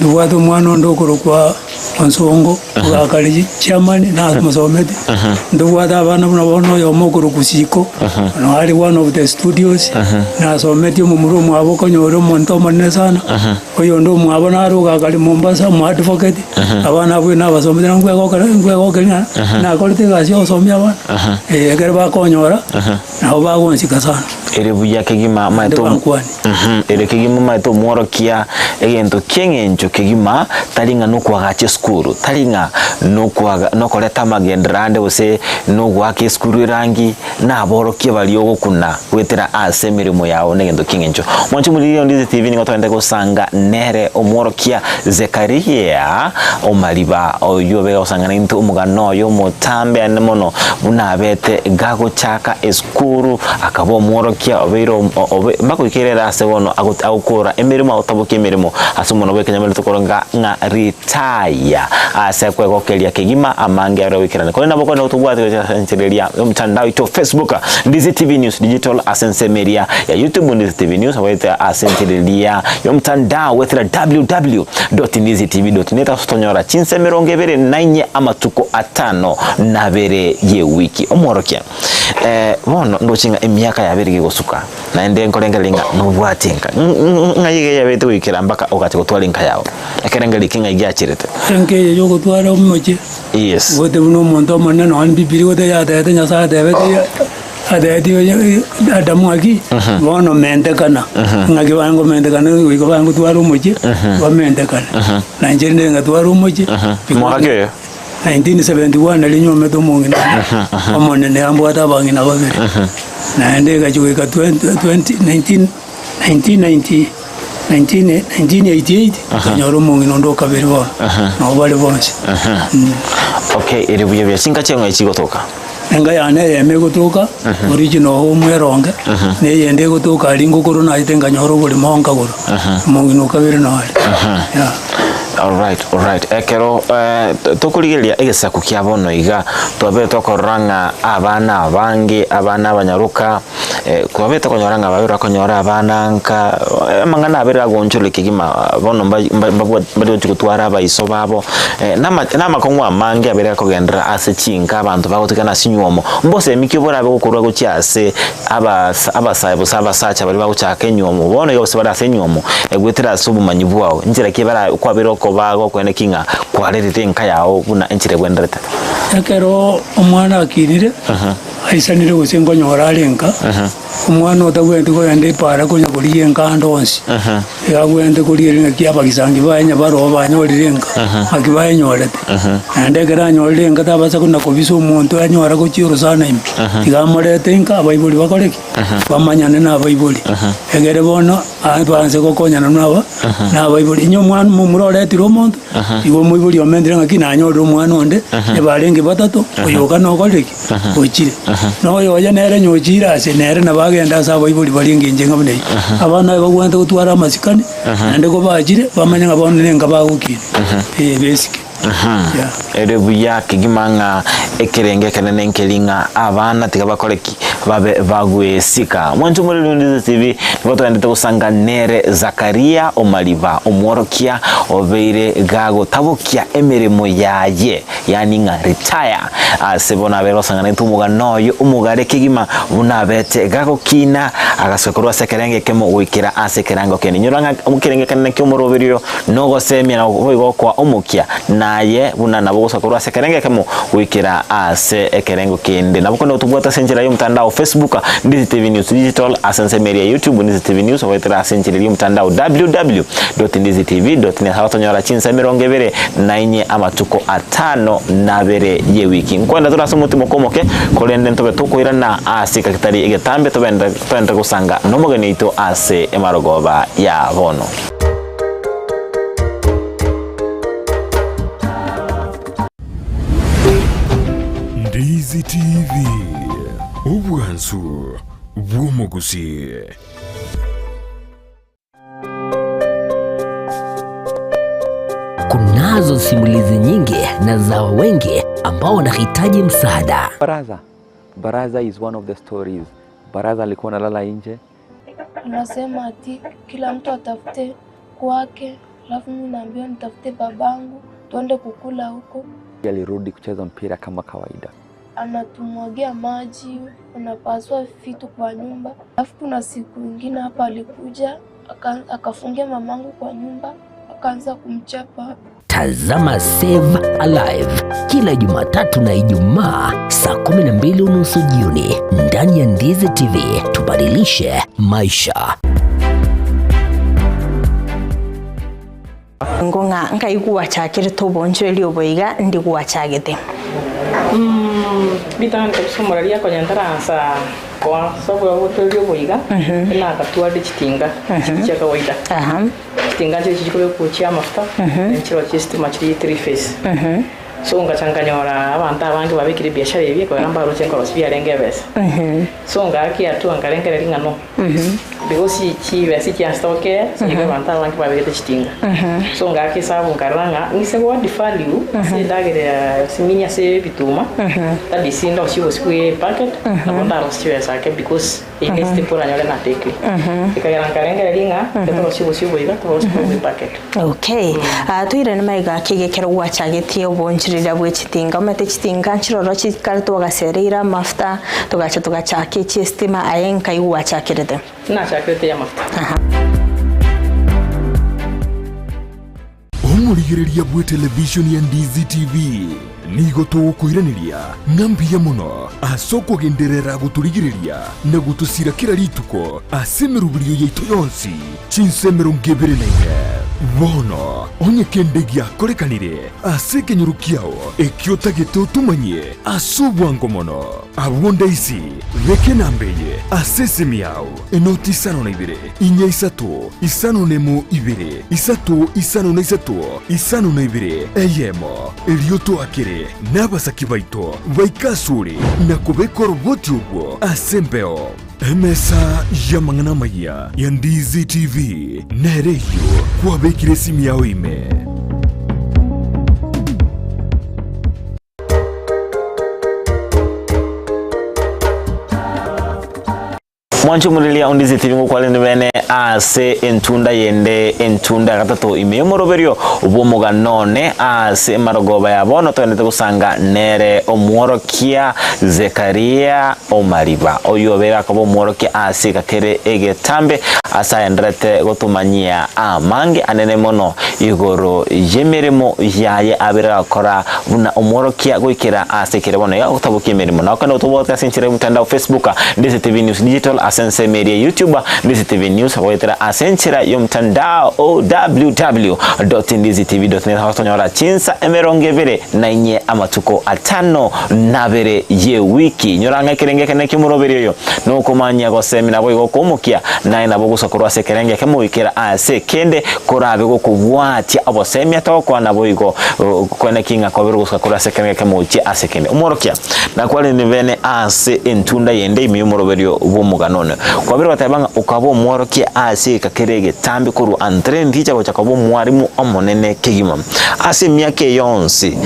Speaker 3: ndubwate omwana ndokoro kwa Onsongo bwakali chairman nasomete ndubwate abana buno bono yomokoro kusiko no ali one of the studios nasomete mu murumu aboko nyoro monto manne sana oyo ndo mwabona aruga kali Mombasa mu advocate abana bwe nabasomete ngwegokera na kolite gasi osomya abana egere bakonyora naho bagonsika sana
Speaker 2: ere buya kigima maito ere kigima maito mworokia egento kengenjo kigima talinga nokwagache skuru talinga nokoleta magendrando ose nogwake skuru rangi na borokia baliogo kuna wetera ase mirimo yawo negento kengenjo mwanchu mulio ndize TV ningo twende gusanga nere omworokia Zekaria omaliba oyo bega usanga into umugano yo mutambe anemono bunabete gago chaka eskuru akabo omworokia obero bakuikerera ase bono agukora emirimo otabuke emirimo ase mono bekenyamelo tukoronga nga retire ase kwegokeria kigima amange aro wikirana kone naboko no tubwate ntireria mtandao ito Facebook Ndizi TV News Digital Asense Media ya YouTube Ndizi TV News aweta asentireria yo mtandao wetera www.ndizitv.net asotonyora chinse mirongo ebere nainye amatuko atano na bere ye wiki omworokia bono ndochinga emyaka ya bere gigosuka na ende nkolengelinga nubwatinga ngayige ya bete wikira mbaka ogati gutwara inka yawo ekerenga likinga igyachirete
Speaker 3: enke yo gutwara umuke
Speaker 2: yes
Speaker 3: wote buno muntu manne no an bibiri wote ya tete nyasa tete adeti adamu aki bono mente kana ngaki bango mente kana wiko bango twara umuke wa mente kana na njende ngatwara umuke
Speaker 2: mwake
Speaker 3: 1971 alinyome to mungina amone ne ambwata bangina babiri na ende gachuka 1988 nyoro mungino ndo kabiri bo no bale bonse
Speaker 2: okay ere buye bya sinka chengo ichigotoka
Speaker 3: enga yane yeme gutuka original omweronge ne yende gutuka alingo korona itenga nyoro buli monka goro mungino kabiri no ali yeah.
Speaker 2: All right ekero tokuligeria egesaku kya bono iga twabe tokoranga abana abange abana abanyaruka kwabe tokonyoranga babira konyora abana nka mangana abira gonchole kigima bono mbali chikutwara abaiso babo namakongwa amange abira kogendera ase chinka abantu bagotikana sinywomo mbose mikibora abe gukurwa gucyase abasacha bali baguchaka enywomo bono yose bara senywomo egwetera subumanyi bwawo njira kibara kwabiro bago kwene kinga kwarerete nka yawo buna enchire gwenderete
Speaker 3: ekero omwana akirire aisanire gusengo nyora alenka omwana otagwende ko yande para kunya kuriye nkando onsi yagwende kuriye nka abagisangi banya baro banyorirenka akibaye nyorete ande kera nyorenka tabasa kuna kobiso umuntu anyora ko chiro sana imbi tigamorete nka abayibuli bakoreki bamanyane na abayibuli egere bono abanze ko konyana naba na abayibuli nyo mwana mumurorete romonto iwo muyibuli omendire nka kinanyora omwana onde ebarenge batatu oyoka no koreki ochire no yoya nere nyochira ase nere na bagenda sa abayibuli baringinje ngabone abana bagwante gutwara amasikani ande ko bajire bamanya ngabone nenga bagukira basic
Speaker 2: erebu ya kigimanga ekerenge kanene nkelinga abana tikabakoleki babe bagwesika mwantu muri Ndizi TV nibo twendete gusanga Nere Zakaria Omariba omworokia obeire gago tabukia emirimo yaye yani nga retire asebona bero sangana tumugano yo umugare kigima bunabete gago kina agasokorwa sekerenge kemo wikira asekerango kene nyuranga umukerenge kanene kyomoroberio nogo semya na boigo kwa umukia naye bunana bo gusokorwa sekerenge kemo wikira ase ekerengo kende nabukono tubwata senjira yo mtandao Facebook Ndizi TV News Digital asense media YouTube Ndizi TV News wetera senjira yo mtandao www.ndizitv.net hawatonyora chinsa mirongevere na inye amatuko atano nabere ye wiki nkwenda turasoma timokomoke kolende ntobe tukoira na asika kitari egetambe tobenda kusanga nomogene ito ase emarogoba ya bono.
Speaker 1: Ndizi TV ubwanzu bw'umuguzi.
Speaker 4: Kunazo simulizi nyingi na za wengi ambao wanahitaji msaada.
Speaker 5: Baraza is one of the stories. Baraza alikuwa analala nje.
Speaker 6: Anasema ati kila mtu atafute kwake, alafu mimi naambiwa nitafute babangu tuende kukula huko.
Speaker 5: Alirudi kucheza mpira kama kawaida.
Speaker 6: Anatumwagia maji, anapaswa vitu kwa nyumba. Alafu kuna siku nyingine hapa alikuja akafungia mamangu kwa nyumba, akaanza kumchapa.
Speaker 4: Tazama Save Alive kila Jumatatu na Ijumaa saa 12:30 jioni ndani ya Ndizi TV. Tubadilishe maisha.
Speaker 7: Ngonga nkaiguwa chakire toboncho elioboiga ndiguwa chagete.
Speaker 8: Bitanga kusomolalia kwa nyantaransa kwa sababu ya hotelio boiga na katua de chitinga cha kawaida. Chitinga je chiko kuchia mafuta nchiro chesti machiri 3 phase. So ngachanganyora abantu abangi babikira biashara ibi ko ramba roche ko rosbia renge bese. So ngaki atu angarenga ringano. Because chi bese chi astoke siga abantu abangi babikira chitinga. So ngaki sabu ngaranga ni se what value se dagere siminya se bituma. Tadi sinda usiwo square packet abonda rosbia sake because it is temporary na teke. Ikarangarenga ringa keto usiwo iga to rosbia packet.
Speaker 7: Okay. Tuire na maiga kigekero gwachagete oboncho rira bwechitinga mate chitinga nchiroro chikari tugaserera mafuta tugacha tugachake chistima ayenka iwachakirete
Speaker 8: na chakirete ya mafuta
Speaker 1: Omurigereria bwe television ya Ndizi TV nigo tukuiraniria ngambia muno asoko genderera guturigireria na gutusira kira rituko asemerubirio yeito yonsi chinsemero ngebere naire bono onye kendegia korekanire aseke nyurukiao ekiota geto tumanye asubwango mono abonda isi reke nambeye asese miao enoti sano na ibere inya isato isano nemo ibere isato isano na isato isano na ibere eyemo elioto akere nabasaki baito baikasuri na kubeko roboti ubwo asembeo emesa ya mangana maya ya Ndizi TV nereyo kwa bekire simu yao ime
Speaker 2: mwancho mulilia Ndizi TV ngukwale nibene ase entunda yende entunda gatatu imemoroberio ubwomuga none ase marogoba ya bono twendete gusanga Nere omworokia Zakaria Omariba oyo bera ko omworokia ase kakere egetambe asa endrete gotumanyia amange anene mono igoro yemeremo yaye abera akora buna omworokia gwikira ase kire bono ya gutabuka emerimo na kana utubota senchire mutandao Facebook Ndizi TV News Digital asense media YouTube Ndizi TV News wetera asenchira yo mtandao www.ndizitv.net hawatonyora chinsa emerongevere na inye amatuko atano nabere ye wiki nyoranga kirenge kene kimuroberio yo nuko manya go semina boy go kumukia na ina bogusa kurwa sekerenge kemwikira ase kende korabe go kubwatia abo semia toko na boy go kwene kinga ko birugusa kurwa sekerenge kemuchi ase kende umorokia na kwale ni bene ase entunda yende imumuroberio bumuganone bono kwabira batabanga ukabo mworo ki ase kakirege tambi kuru antren ticha ko chakabo mwarimu omonene kigima ase myake yonsi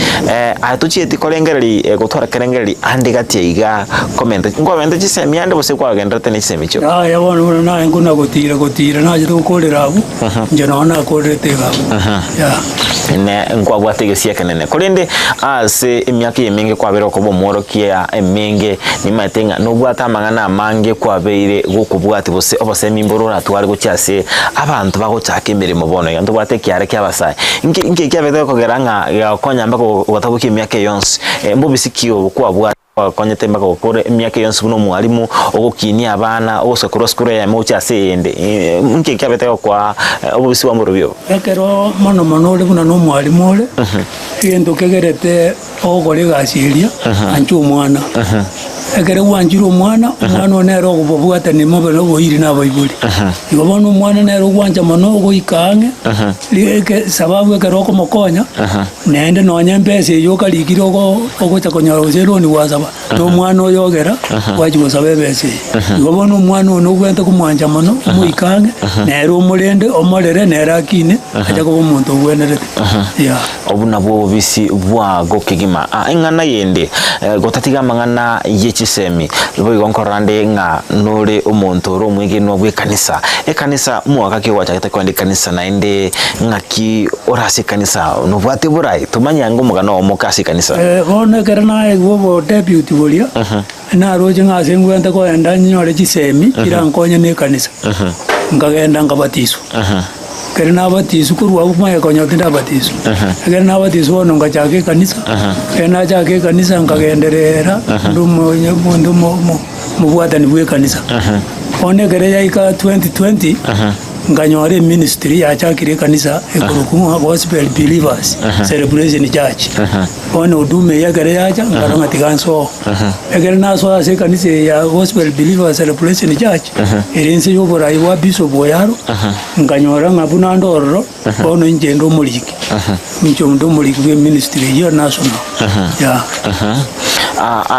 Speaker 2: atuchieti kolengereri gotora kerengereri ande gatiiga comment ngwabende chisemi ande bose kwa genda tene semicho
Speaker 3: yabona na nguna gotira na jito kolera abu nje naona kolete ga
Speaker 2: ne ngwabwate sia kenene kolende ase emyake yeminge kwabera ko bomoro kia eminge ni matenga no bwata mangana mange kwabeire gukubwati bose obose mimborora twari gucyase abantu bagochaka imirimo bono yandu bwate kiare kyabasai inke kyabete ko geranga yakonyamba ko watabuki emyake yonse mbubisikio kwabwa konye temba ko kore emyake yonse buno mwalimu ogukini abana ose cross ya mucha sende inke kyabete ko kwa obubisi wa murubyo
Speaker 3: ekero mono ole buno no mwalimu ole endo kegerete ogore gasiria anchu mwana egere wanjiro mwana onero ogubobwata ni mobelo boiri na baibuli igobono mwana nero gwanja mano ogoikange lieke sababu ekero komokonya nende nonya mpese yoka ligiro ogocha konyaro zero ni wasaba to mwana oyogera wajibo sabebese igobono mwana ono gwente kumwanja mano muikange nero omulende omolere nera kine aja ko omuntu ogwenerete ya
Speaker 2: obuna bwo bisi bwa gokigima ingana yende gotatiga mangana yechisemi lbo gonkorande nga nore omuntu ro mwige no bwe kanisa kanisa mwaka ke wacha kwandi kanisa naende ngaki orase kanisa no bwate burai tumanya ngo mugano omukasi kanisa
Speaker 3: bone kerana ego deputy bolia na roje nga sengwenta ko enda nyore chisemi irankonya ne kanisa ngagenda ngabatiso kerana batiso kurwa umaya konyotinda batiso kerana batiso ono ngachake kanisa kena chake kanisa ngagenderera ndumo mubwata ni bwe kanisa one gereya ika 2020 nganyore ministry ya chakire kanisa ekurukumu gospel believers celebration church one udume ya gereya cha ngaranga tiganso egere naso ase kanisa ya gospel believers celebration church irinse yobora iwa bishop boyaro nganyora ngabuna ndororo ono njendo muliki mchomdo muliki we ministry ya national ya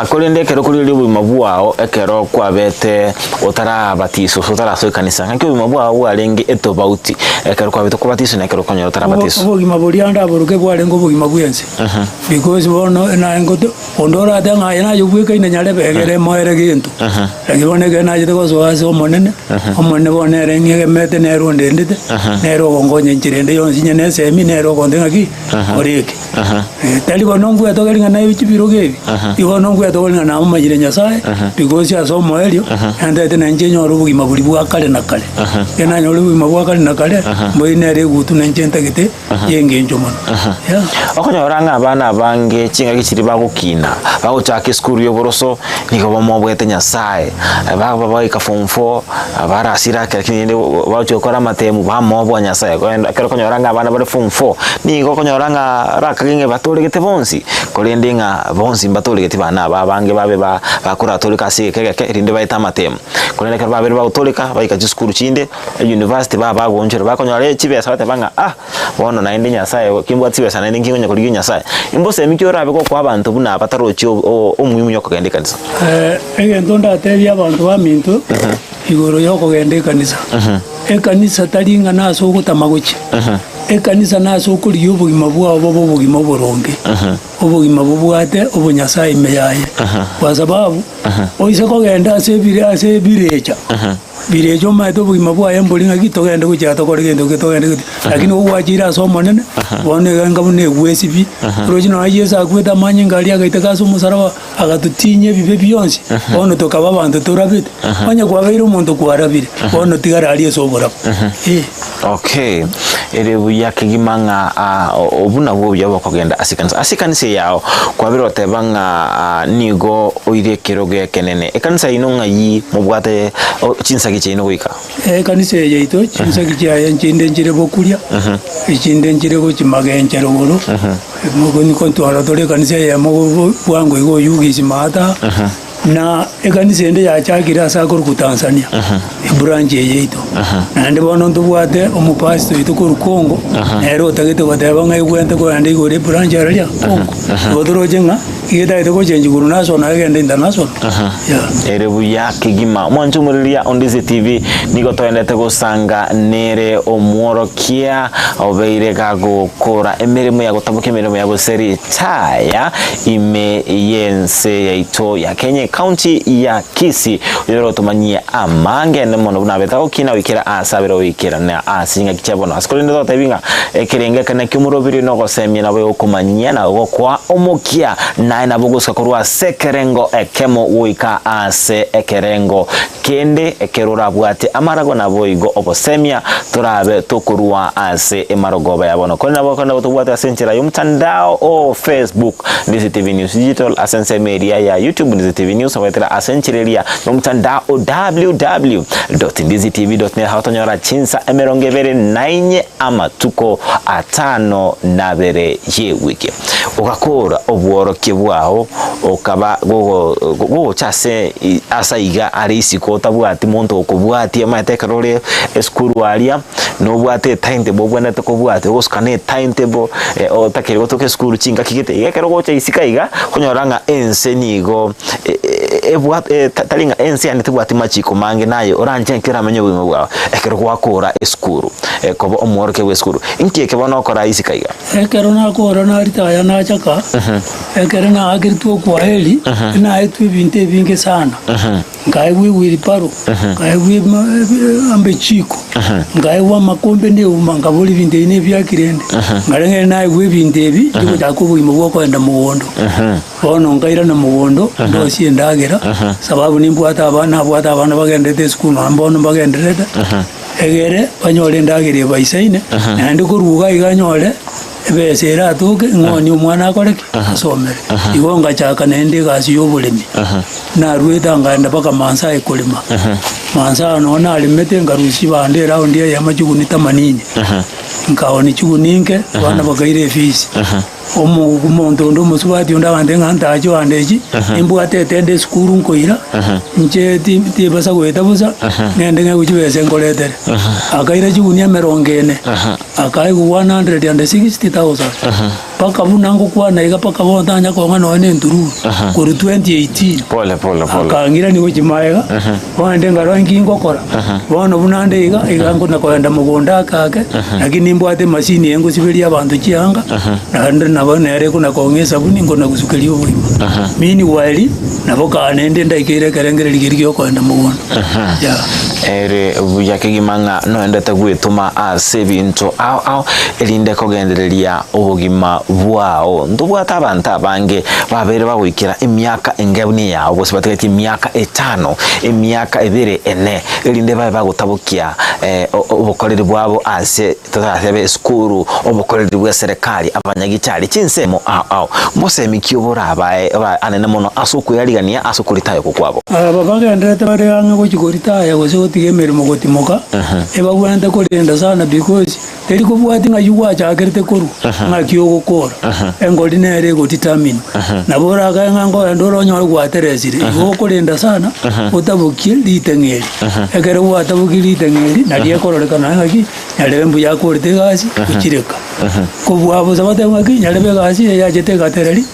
Speaker 2: kolende kero kulili bumabwao ekero kwabete otara batiso otara so kanisa nkyo bumabwao alenge etobauti ekero kwabete ko batiso nekero konyo otara batiso
Speaker 3: obugima burianda boruke bwalengo obugima bwense because bono na ngoto ondora tanga yana yubweka ina nyale begere moere gintu lakibone gena jite ko so aso monene bone renge mete nero ndendete nero gongonye njirende yonsi nyene semi nero gondenga ki oreke tali bono ngwe to gelinga na ibiro gebi ibono ngwe to gelinga na umajire nyasaye because ya so moelio ande tena njenyo rubugima buri bwa kale na kale yana nyo rubugima bwa kale na kale mboine re gutu na njenta gite yenge njomono ya
Speaker 2: okonyoranga abana bange chinga kichiri bagukina bagochaka school yoboroso niko bomobwete nyasaye baba ika form 4 barasira kene bachokora matemu bamobwa nyasaye kero konyoranga abana bari form 4 niko konyoranga rakaginge batolegete bonsi kolendinga bonsi batolegete bana babange babe bakura tolika keke rinde baita matemu kolende kero babe batolika baika school chinde university baba gonjera bakonyore chibe asate banga bono naende nyasaye kimbwa tibe sana ningi ngonya koligi nyasaye imbose mikyo rabe ko kwa abantu buna batarocho omwimu yoko gende kanisa
Speaker 3: egento ndatebya abantu baminto igoro yoko gende kanisa kanisa talinga naso gutamaguchi kanisa naso kuri ubugima bwabo bubugima boronge ubugima bubwate ubunyasaye meyaye kwa sababu oise ko genda ase birecha birejo maito bugima bwaye mbolinga kitogende kuchata kore gendo kitogende lakini uwajira so monene bone ganga bune gwesibi rojino ayesa akweta manye ngali agaitaka so musaraba agatutinye bibe byonse bono tokaba bantu turabite manye kwabeira umuntu kwarabire bono tigara ali so bora
Speaker 2: okay ere buyake gimanga obuna bwo byabo kogenda asikanise yao kwabiro tebanga nigo oire kiroge kenene ekanisa inonga yi mubwate chinsa giche no wika
Speaker 3: kanisa yeito chinsa giche ya nchinde njire bokulia ichinde njire go chimagenjero goro mugo ni kontu ala tole kanisa ya mugo bwango igo yugi simata na ekanisa ende ya chakira sakuru ku Tanzania branch yeito nande bono ndubwate omupastor ito ku Kongo ero tagete bateba ngai kwente ko ande igore branch aralia Kongo odoroje nga igeta ite ko change guru national agenda international
Speaker 2: erebu ya kigima mwanju muriria on Dizzy TV nigo twendete gusanga nere omworokia obeire gagukura emirimo ya gutabuka emirimo ya guseri taya ime yense yaito ya Kenya county ya Kisii yoro tumanyie amange ne mono bunabeta okina wikira asabiro wikira na asinga kichabono asikolinde totebinga ekirenge kana kimurobiri no gosemye nawe okumanyia na gokwa omukia na nabuguska kurwa sekerengo ekemo wika ase ekerengo kende ekerura bwate amarago na boigo obosemia turabe tukurwa ase emarogoba yabono kona bokona tubwate asenchira yumtandao o Facebook Dizzy TV News Digital asense media ya YouTube Dizzy TV News awetera asenchirelia yumtandao www.dizzytv.net hatonyora chinsa emerongevere nainye amatuko atano nabere ye wiki ukakora obworoke bwaho okaba gogo chase asaiga arisi ko tabwati monto okubwati amateka role eskuru alia no bwate timetable bwana to kubwate oskane timetable otakere gotoke skuru chinga kigete igekero gocha isikaiga konyoranga ense nigo ebwate talinga ense ane tubwati machiko mange nayo oranje nkira menye bwimo bwaho ekero gwakora eskuru kobo omworoke weskuru inkieke bono kora isikaiga
Speaker 3: ekero na kora na ritaya na chaka ekero na agirtu kwa heli na etu binte binge sana ngaiwe wiriparo ngaiwe ambe chiko ngaiwa makombe ne umangabuli binte ine bya kirende ngarenge na iwe binte bi ndiko takubu imubwo kwenda muwondo bono ngaira na muwondo ndo siendagera sababu nimbwata abana bagendete school ambono bagenderete egere banyole ndagere baisaine nandi kuruga iganyole ebesera atuke ngoni umwana akoreke asomere igonga chaka nende gasi yobulimi na rueta nganda baka mansa ekolima mansa nona alimete ngarusi bande round ya majuguni 80 nkaoni chuguninke bana bagaire fees omuntu ndo musubati ndabande nganta ajo andeji imbwate tende skuru nkoira nje ti basa gweta buza nende ngujubese ngoletere akaira chugunia merongene akai 160,000 paka bunango kwa naiga paka bondanya ko ngano ne nduru kuri 2018
Speaker 2: pole
Speaker 3: akangira ni gochimaega wande ngaro ngingo kora bono bunande iga ngo nakwenda mugonda kake lakini mbwate mashini yengo siberia abantu chianga na nabonere kuna kongesa buni ngo nagusukelia obulimo mini wali naboka nende ndaikire kerengere ligirigyo kwenda mugonda ere
Speaker 2: buyakigimanga no endete gwituma ase bintu au elinde kogendereria obugima bwao ndubwata abantu abange babere bagwikira emyaka engebuni yawo bose bategeti emyaka 5 emyaka 2 elinde babe bagutabukia obukoreri bwabo ase tatabe skuru obukoreri bwa serikali abanyagicyari kinsemo mose mikiyobora abaye anene mono asukuyarigania asukuritayo kukwabo
Speaker 3: babagendete bari yange kuchikoritaya gose otigemere mogotimoka ebagwenda kolenda sana because teri kubwati nga yuwa chagerete koru ngakyo gukora engoli nere gotitamino nabora ga ngo ndoro nyoro gwateresire gokolenda sana utabukie litengeri egere watabukie litengeri naliye korolekana ngaki nyalebe mbu yakorite gasi ukireka kubwabo zabate ngaki nyalebe gasi yajete gatereri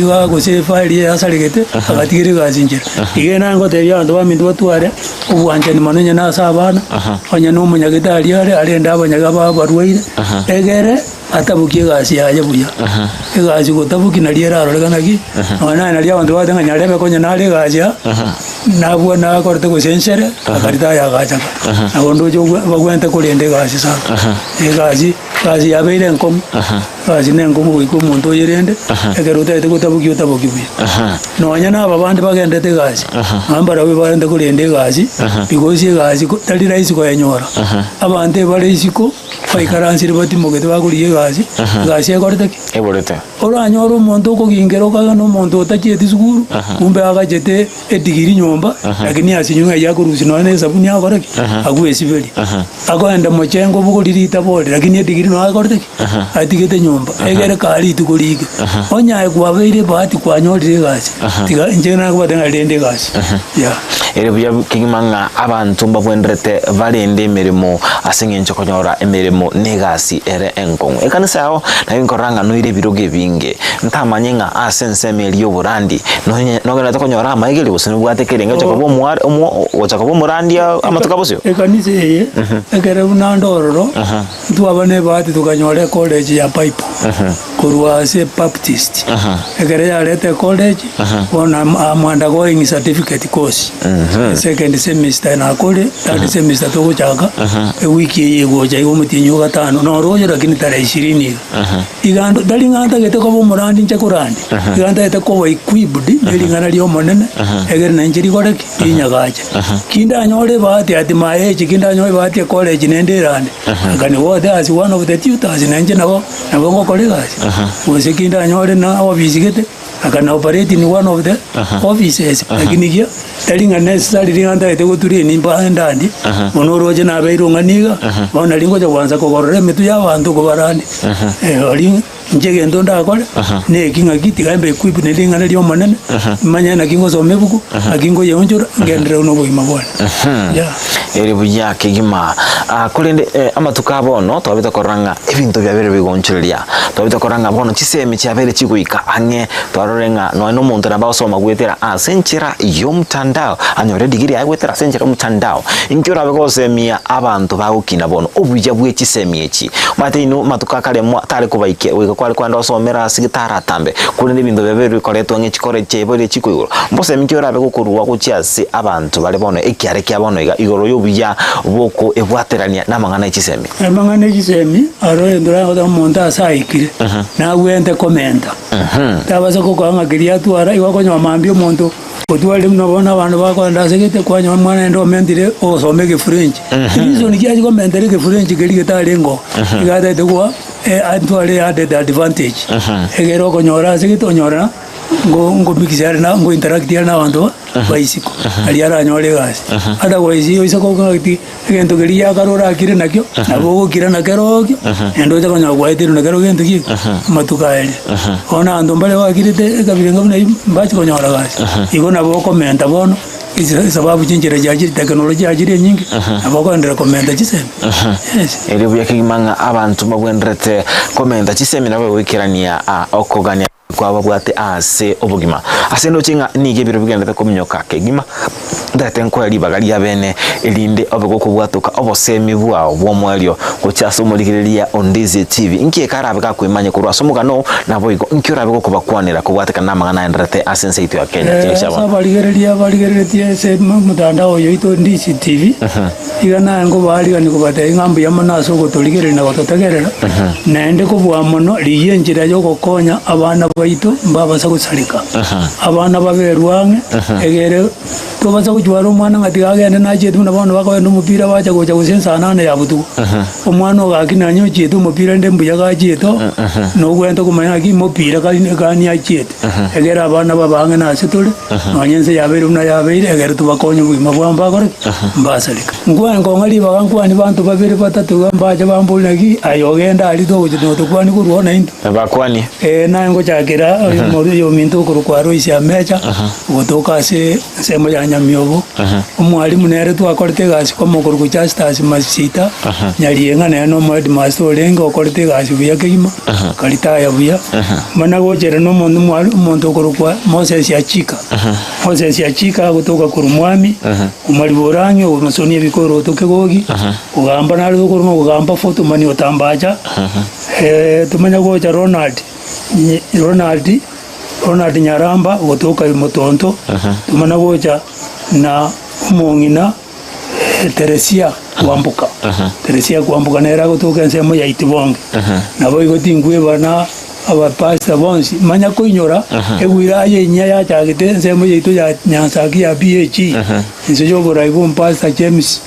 Speaker 3: nga gose file yasaligete agatigire gasi njira igena ngo tebya ndo bamindu batware ubwanje ni manenya nasabana anya no munyagitari arenda abanyaga barwaire egere atabukie gasi yaje buya gasi gotabuki naliera arolekanaki ona nalia abantu batanga nyalebe konya nali gasi nabwo nakorte gusensere akarita ya gacha nagondo jo bagwente kolende gasi sa gasi yabeire nkom gasi nenkomu wiko muntu yerende egero tete gotabuki buya nonya naba bandi bagendete gasi ambara we barende kolende gasi because gasi tali raisi ko yenyora abante bari isiko faikaransire batimogete baguriye gasi yakorte
Speaker 2: eborete
Speaker 3: oranyoro muntu ko gingero kaga no muntu otakieti sukuru kumbe agajete edigiri nyomba lakini asinyunga yakurusi no neza sabuni akoreke agwe sibeli akoenda mochengo buko lirita bode lakini edigiri no akorte atigete nyumba egere kali tukulike onyaye kwabeire bahati kwanyorire gasi tiga njena kubatenga rende gasi ya
Speaker 2: ere buya kigimanga abantu mbabwenderete barende emirimo asengencho konyora emirimo negasi ere enkongo ekanisa yao na inkoranga noire biroge binge ntamanyenga asense meliyo burandi nogena tokonyora amaigeli busene bwatekerenga chakobo mwar ochakobo murandi amatukabosyo
Speaker 3: ekanisa ye egere unandororo twabane bahati tukanyore college ya pipe kurwase Baptist egere yarete college ona amwanda going certificate course second semester na kole third semester to kuchaka wiki yegoja yomutinyo gatano no roje lakini tarehe 20 igando dalinganda gete ko murandi nchakurandi iganda gete ko equipped dalingana lyo monene egere na njiri koreki inyagaje kinda nyore bahati ati maeje kinda nyore bahati college nenderande akani wode as one of the tutors nanje nabo ngo kolegasi wose kinda nyore na office gete akana operate in one of the offices lakini kia talinga necessary linganda ite guturi ni mbandandi monoroje na beirunganiga bana lingoja kwanza kogorore mitu ya bantu kubarani oli njege ndonda akole ne kinga kiti kambe equip ne lingana lyo manene manya na kingo somebuku akingo yonjura ngendere uno boima bwana ya
Speaker 2: ere buya kigima kulende amatuka bono twabita koranga ebintu byabere bigonchereria twabita koranga bono chisemi cyabere chiguika ange twarorenga no muntu naba osoma gwetera asenchera yo mtandao anyore digiri aygwetera asenchera mtandao inkyora begosemia abantu bagukina bono obuya bwe chisemi echi mate ino matuka kale tare kubaike wega kwali kwanda osomera sigitara tambe kulende bintu byabere bikoretwa ngechikore chebore chikuigoro mbose minkyora begukurwa kuchiase abantu bale bono ekiare kya bono igoro yo buya boko ebwaterania namangana echisemi
Speaker 3: amangana echisemi aro endura oda monta saikire na wende komenta tabaza kokanga kiria twara iwa konyo mambio muntu otwale mnabona abantu bakwanda segete kwanya mwana ndo mentire osomeke French izo nikiaje komentare ke French kiri talengo igata tekwa atwale added advantage egero konyora segete onyora ngo mikizare na ngo interact na abantu baisiko ali aranyore gasi ada waisi yo isako ngati gento kiri yakarora akire nakyo abo kira nakerokyo endo ta konya kwaite nakero gento ki matukaele ona ando mbale wakirite kabirenga buna bachi konyora gasi iko nabo komenta bono sababu chinjira jaji teknolojia ajiri nyingi abako ndera komenta chisemi yes
Speaker 2: eri buya kigimanga abantu babwenderete komenta chisemi nawe wikirania okogania kwa babwate ase obugima ase no chinga nige biro bigenda komnyoka kegima ndate nkwali bagari abene elinde obego kubwatuka obosemi bwao bwomwalio kuchasa umulikirelia on Ndizi TV inkie karabe kakwimanye kurwasomuka no nabo igo inkyora bego kubakwanira kubwateka namangana ndate asense itu ya Kenya chishaba
Speaker 3: baligerelia se mutandao yoito Ndizi TV igana ngo bali gani kubate ingambu yamanaso gotoligere na gototegerera nende kubwa mono liyenjira yo gokonya abana baitu mbabasa gusalika abana baberwange egere tobaza kujwara umwana ngati agende najetu n'abantu bakawenda umupira baje goja gusensa nane yabutu umwana ogakina nyo jetu umupira ndembu yagajeto no gwento kumanya ki umupira kani ajetu egere abana babange nasetule nonyense yabere una yabere egere tubakonye bwima bwamba gore mbasalika ngwa ngongali bagankwani bantu babere batatu mbaje bambulaki ayogenda ali to gojeto tukwani kuruona into
Speaker 2: bakwani
Speaker 3: na ngo chakira yo minto kurukwaro isi amecha gotoka se semo nyamyobo umwalimu nere twakorete gasi ko mukuru kuchastasi masita nyalienga neno mod master lengo korete gasi buya kima kalita ya buya mana gojere no muntu kurukwa Moses ya chika gutoka kurumwami umaliboranyo umusoni bikoro tokegogi ugamba nari kuruma ugamba foto mani otambaja tumanya goja Ronald Nyaramba gutoka Mutonto tumana goja na umongina Teresia Kwambuka nera gutoka nsemo ya Itibonge nabo igotingwe bana aba pastor bonsi manya ko inyora egwira ye nya ya chagite nsemo yitu ya nyansaki ya BH nse jo bora ibo pastor James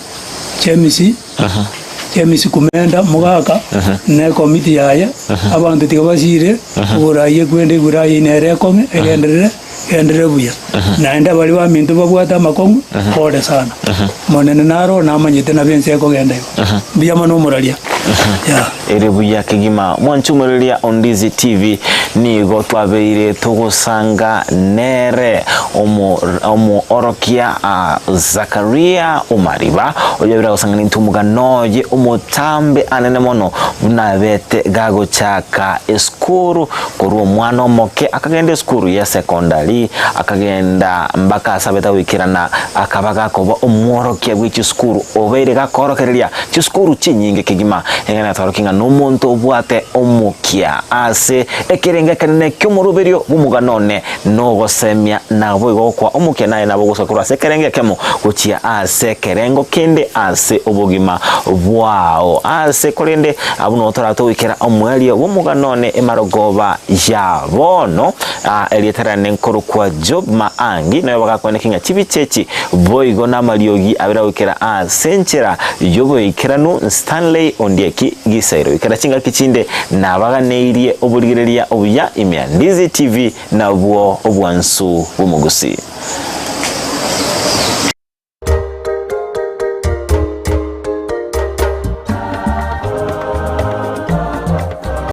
Speaker 3: kumenda mugaka ne komiti yaye abantu tikabasire bora ye kwende gura ine rekome egendere buya naenda bali wa mintu babwata makongu pole sana monene naro namanyite na bense ko genda biya mano muralia
Speaker 2: erebuya kigima mwanchumuriria on Ndizi TV nigo twabeire tugusanga nere omu orokia Zakaria Umariba oyabira gusanga nintumuga noye umutambe anene mono bunabete gago chaka eskuru kuri omwana omoke akagenda eskuru ya secondary akagenda mbaka asabeta wikirana akabaga koba omworokia bw'iki skuru obeire gakorokereria chiskuru chinyinge kigima engana twarokinga n'omuntu obwate omukia ase ekerenge kanene ky'omuruberio bumuganone no gosemia nabo igokwa omukia naye nabo gusakura ase kerenge kemo guchia ase kerengo kende ase obugima bwao ase korende abuno torato wikera omwelio bumuganone emarogoba yabono elieterane nkuru kwa Job Maangi nayo bagakonekinga chibichechi boigo na mariogi abira wikera asenchera yobo ikiranu Stanley Ondieki gisairo ikara chinga kichinde nabaganeirie oburigereria obuya imya Ndizi TV na bwo obwansu bumugusi.